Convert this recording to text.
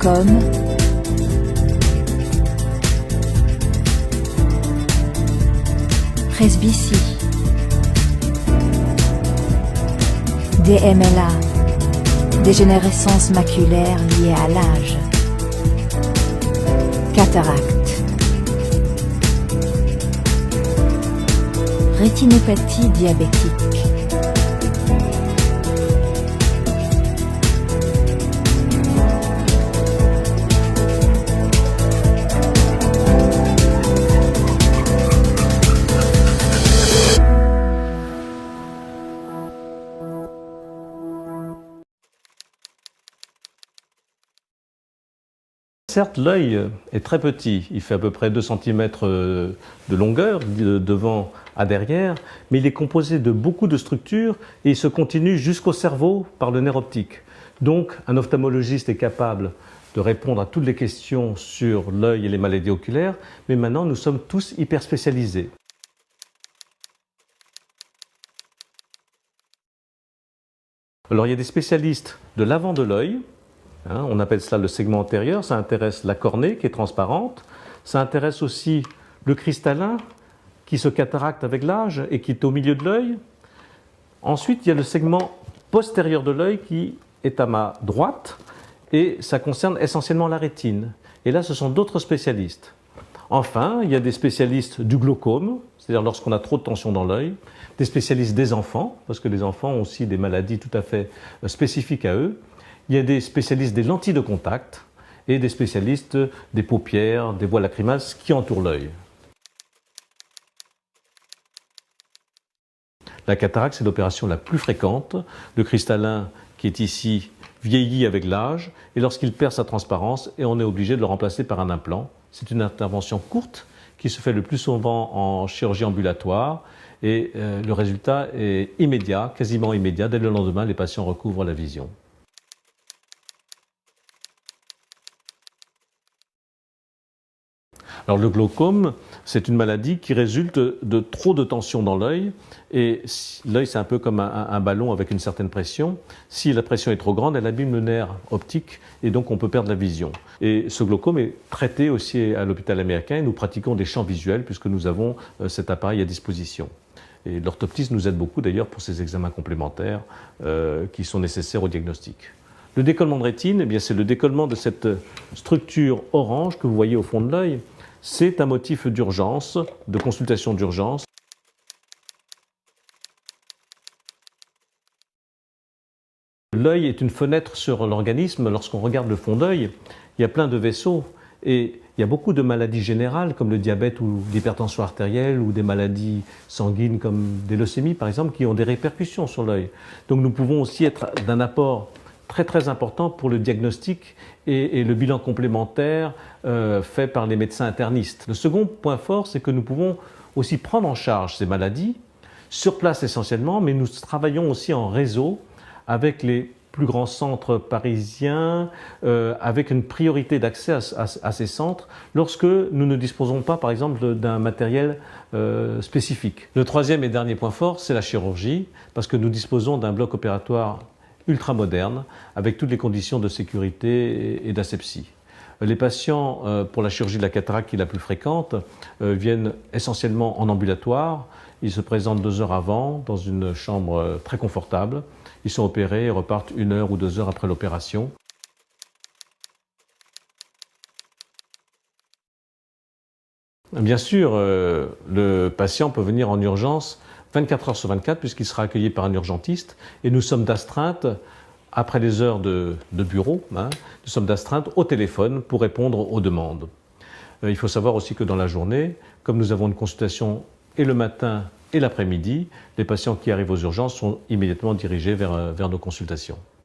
glaucome, presbytie, DMLA, dégénérescence maculaire liée à l'âge, cataracte, rétinopathie diabétique. Certes, l'œil est très petit, il fait à peu près 2 cm de longueur, de devant à derrière, mais il est composé de beaucoup de structures et il se continue jusqu'au cerveau par le nerf optique. Donc, un ophtalmologiste est capable de répondre à toutes les questions sur l'œil et les maladies oculaires, mais maintenant nous sommes tous hyper spécialisés. Alors, il y a des spécialistes de l'avant de l'œil. On appelle cela le segment antérieur, ça intéresse la cornée qui est transparente, ça intéresse aussi le cristallin qui se cataracte avec l'âge et qui est au milieu de l'œil. Ensuite, il y a le segment postérieur de l'œil qui est à ma droite et ça concerne essentiellement la rétine. Et là, ce sont d'autres spécialistes. Enfin, il y a des spécialistes du glaucome, c'est-à-dire lorsqu'on a trop de tension dans l'œil, des spécialistes des enfants, parce que les enfants ont aussi des maladies tout à fait spécifiques à eux. Il y a des spécialistes des lentilles de contact et des spécialistes des paupières, des voies lacrymales qui entourent l'œil. La cataracte, c'est l'opération la plus fréquente. Le cristallin qui est ici vieillit avec l'âge et lorsqu'il perd sa transparence, et on est obligé de le remplacer par un implant. C'est une intervention courte qui se fait le plus souvent en chirurgie ambulatoire et le résultat est immédiat, quasiment immédiat. Dès le lendemain, les patients recouvrent la vision. Alors le glaucome, c'est une maladie qui résulte de trop de tension dans l'œil. Et l'œil, c'est un peu comme un ballon avec une certaine pression. Si la pression est trop grande, elle abîme le nerf optique et donc on peut perdre la vision. Et ce glaucome est traité aussi à l'hôpital américain et nous pratiquons des champs visuels puisque nous avons cet appareil à disposition. Et l'orthoptiste nous aide beaucoup d'ailleurs pour ces examens complémentaires qui sont nécessaires au diagnostic. Le décollement de rétine, eh bien, c'est le décollement de cette structure orange que vous voyez au fond de l'œil. C'est un motif d'urgence, de consultation d'urgence. L'œil est une fenêtre sur l'organisme. Lorsqu'on regarde le fond d'œil, il y a plein de vaisseaux et il y a beaucoup de maladies générales comme le diabète ou l'hypertension artérielle ou des maladies sanguines comme des leucémies par exemple qui ont des répercussions sur l'œil. Donc nous pouvons aussi être d'un apport très important pour le diagnostic et le bilan complémentaire fait par les médecins internistes. Le second point fort, c'est que nous pouvons aussi prendre en charge ces maladies, sur place essentiellement, mais nous travaillons aussi en réseau avec les plus grands centres parisiens, avec une priorité d'accès à ces centres lorsque nous ne disposons pas, par exemple, d'un matériel spécifique. Le troisième et dernier point fort, c'est la chirurgie, parce que nous disposons d'un bloc opératoire ultra moderne, avec toutes les conditions de sécurité et d'asepsie. Les patients pour la chirurgie de la cataracte qui est la plus fréquente viennent essentiellement en ambulatoire. Ils se présentent 2 heures avant dans une chambre très confortable. Ils sont opérés et repartent 1 heure ou 2 heures après l'opération. Bien sûr, le patient peut venir en urgence 24 heures sur 24 puisqu'il sera accueilli par un urgentiste et nous sommes d'astreinte après les heures de bureau, nous sommes d'astreinte au téléphone pour répondre aux demandes. Il faut savoir aussi que dans la journée, comme nous avons une consultation et le matin et l'après-midi, les patients qui arrivent aux urgences sont immédiatement dirigés vers nos consultations.